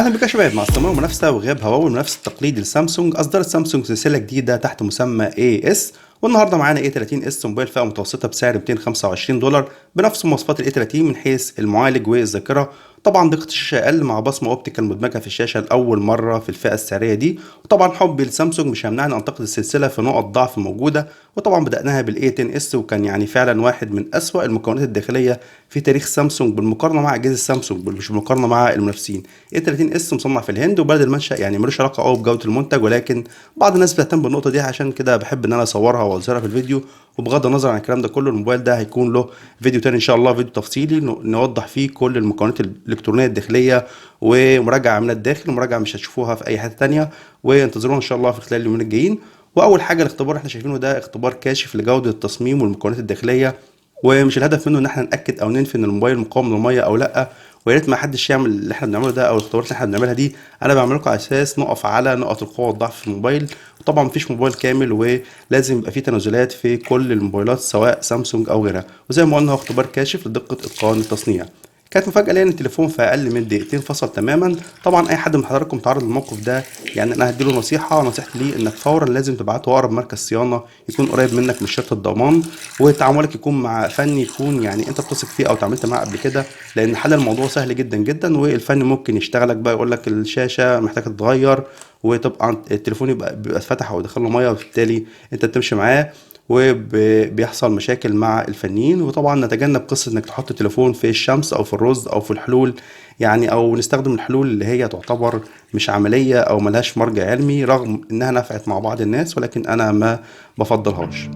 اهلا بك يا شباب. مع استمرار المنافسه وغياب هواوي المنافس التقليدي لسامسونج، اصدرت سامسونج سلسله جديده تحت مسمى اي اس، والنهارده معانا اي 30 اس موبايل فئه متوسطه بسعر $225 بنفس مواصفات الاي 30 من حيث المعالج والذاكره. طبعا دقه الشاشه اقل مع بصمه اوبتيكال مدمجه في الشاشه لاول مره في الفئه السعريه دي. وطبعا حبي لسامسونج مش هيمنعني ان انتقد السلسله في نقط ضعف موجوده، وطبعا بدأناها بالاي 10 اس وكان يعني فعلا واحد من اسوأ المكونات الداخليه في تاريخ سامسونج بالمقارنه مع اجهزه سامسونج، مش بالمقارنه مع المنافسين. اي 30 اس مصنع في الهند وبلد المنشأ، يعني ملوش علاقه قوي بجوده المنتج، ولكن بعض الناس بتهتم بالنقطه دي، عشان كده بحب ان انا اصورها واظهرها في الفيديو. وبغض النظر عن الكلام ده كله، الموبايل ده هيكون له فيديو تاني ان شاء الله، فيديو تفصيلي نوضح فيه كل المكونات الالكترونيه الداخليه ومراجعه من الداخل، ومراجعه مش هتشوفوها في اي حته تانيه. وانتظرونا ان شاء الله في خلال اليومين الجايين. واول حاجه الاختبار اللي احنا شايفينه ده اختبار كاشف لجوده التصميم والمكونات الداخليه، ومش الهدف منه ان احنا ناكد او ننفي ان الموبايل مقاوم للميه او لا. ويا ريت ما حدش يعمل اللي احنا بنعمله ده او الاختبارات اللي احنا بنعملها دي. انا بعمل لكم على اساس نقف على نقط القوه والضعف في الموبايل. وطبعا مفيش موبايل كامل، ولازم يبقى فيه تنازلات في كل الموبايلات سواء سامسونج او غيرها. وزي ما قلنا هو اختبار كاشف لدقه اتقان التصنيع. كانت مفاجأة ليا ان التليفون في اقل من دقيقتين فصل تماما. طبعا اي حد من حضراتكم متعرض للموقف ده، يعني انا هديله نصيحتي ليه انك فورا لازم تبعته اقرب مركز صيانة يكون قريب منك من شركة الضمان، وتعاملك يكون مع فني يكون يعني انت بتثق فيه او اتعاملت معاه قبل كده، لان حل الموضوع سهل جدا جدا. والفني ممكن يشتغلك بقى يقول لك الشاشة محتاجة تتغير، وطبعا التليفون بيبقى اتفتح او دخل له ميه، وبالتالي انت بتمشي معاه وبيحصل مشاكل مع الفنيين. وطبعا نتجنب قصة انك تحط التليفون في الشمس او في الرز او في الحلول، يعني او نستخدم الحلول اللي هي تعتبر مش عملية او ملهاش مرجع علمي، رغم انها نفعت مع بعض الناس ولكن انا ما بفضلهاش.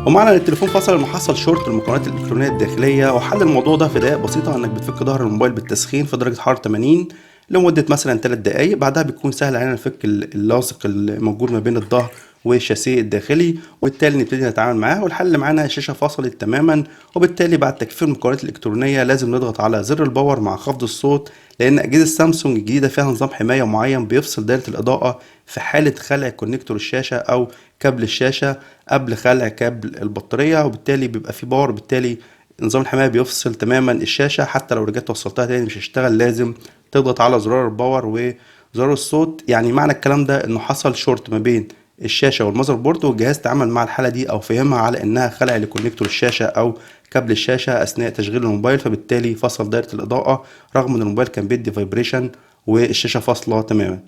ومعنى ان التليفون فصل لما حصل شورت المكونات الالكترونيه الداخليه، وحل الموضوع ده في دقائق بسيطه انك بتفك ظهر الموبايل بالتسخين في درجه حراره 80 لمده مثلا 3 دقائق. بعدها بيكون سهل علينا نفك اللاصق الموجود ما بين الظهر والشاسيه الداخلي، وبالتالي نبتدي نتعامل معاه. والحل معانا الشاشه فصلت تماما، وبالتالي بعد تكفير المكونات الالكترونيه لازم نضغط على زر الباور مع خفض الصوت، لان اجهزه سامسونج الجديده فيها نظام حمايه معين بيفصل دايره الاضاءه في حاله خلع كونكتور الشاشه او كابل الشاشه قبل خلع كابل البطاريه، وبالتالي بيبقى في باور، بالتالي نظام الحمايه بيفصل تماما الشاشه. حتى لو رجعت وصلتها تاني مش هتشتغل، لازم تضغط على زرار الباور وزرار الصوت. يعني معنى الكلام ده انه حصل شورت ما بين الشاشه والمذر بورد، والجهاز تعامل مع الحاله دي او فهمها على انها خلع لكونكتور الشاشه او كابل الشاشه اثناء تشغيل الموبايل، فبالتالي فصل دايره الاضاءه رغم ان الموبايل كان بيدي فايبريشن والشاشه فاصله تماما.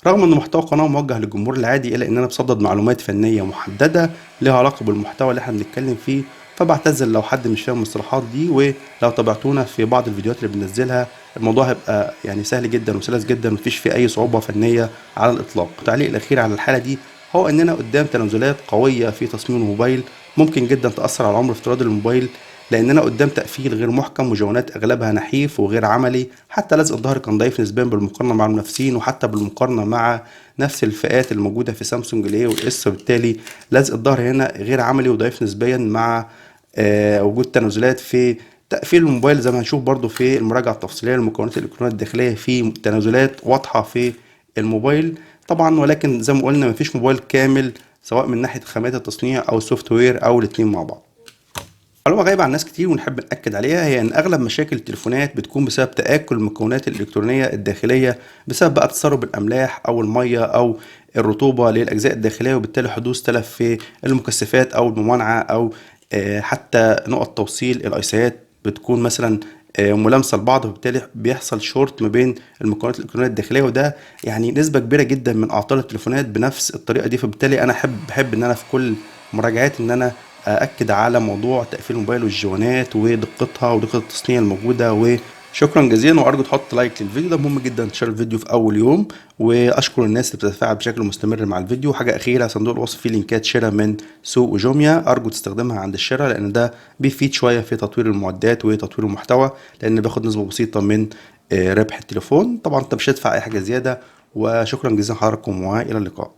رغم ان محتوى القناه موجه للجمهور العادي، الا ان انا بصدد معلومات فنيه محدده لها علاقه بالمحتوى اللي احنا بنتكلم فيه، فبعتذر لو حد مش فاهم المصطلحات دي. ولو تابعتونا في بعض الفيديوهات اللي بننزلها الموضوع هيبقى يعني سهل جدا وسلس جدا، مفيش فيه اي صعوبه فنيه على الاطلاق. التعليق الاخير على الحاله دي هو اننا قدام تنازلات قويه في تصميم الموبايل ممكن جدا تاثر على عمر افتراضي للموبايل، لاننا قدام تقفيل غير محكم وجوانات اغلبها نحيف وغير عملي. حتى لزق الظهر كان ضعيف نسبيا بالمقارنه مع المنافسين، وحتى بالمقارنه مع نفس الفئات الموجوده في سامسونج الاي والاس، وبالتالي لزق الظهر هنا غير عملي وضعيف نسبيا مع وجود تنازلات في تقفيل الموبايل. زي ما هنشوف برضو في المراجعه التفصيليه للمكونات الالكترونيه الداخليه في تنازلات واضحه في الموبايل طبعا، ولكن زي ما قلنا مفيش موبايل كامل سواء من ناحيه خامات التصنيع او السوفت وير او الاثنين مع بعض. معلومة غايبة عن ناس كتير ونحب نأكد عليها، هي إن أغلب مشاكل التليفونات بتكون بسبب تآكل المكونات الإلكترونية الداخلية، بسبب بقى تسرب الأملاح أو المية أو الرطوبة للأجزاء الداخلية، وبالتالي حدوث تلف في المكثفات أو الممانعة أو حتى نقط توصيل الأيسيات بتكون مثلا ملامسة لبعض، وبالتالي بيحصل شورت ما بين المكونات الإلكترونية الداخلية، وده يعني نسبة كبيرة جدا من أعطال التليفونات بنفس الطريقة دي. فبالتالي أنا بحب إن أنا في كل مراجعات إن أنا أأكد على موضوع تقفيل الموبايل والجوانات ودقتها ودقة التصنيع الموجودة. وشكرا جزيلا، وأرجو تحط لايك للفيديو، ده مهم جدا تشير الفيديو في أول يوم. وأشكر الناس اللي بتتفاعل بشكل مستمر مع الفيديو. حاجة أخيرة، صندوق الوصف فيه لينكات شراء من سوق وجوميا، أرجو تستخدمها عند الشراء لأن ده بيفيد شوية في تطوير المعدات وتطوير المحتوى، لأن باخد نسبة بسيطة من ربح التليفون. طبعا أنت مش هتدفع أي حاجة زيادة. وشكرا جزيلا لحضراتكم وإلى اللقاء.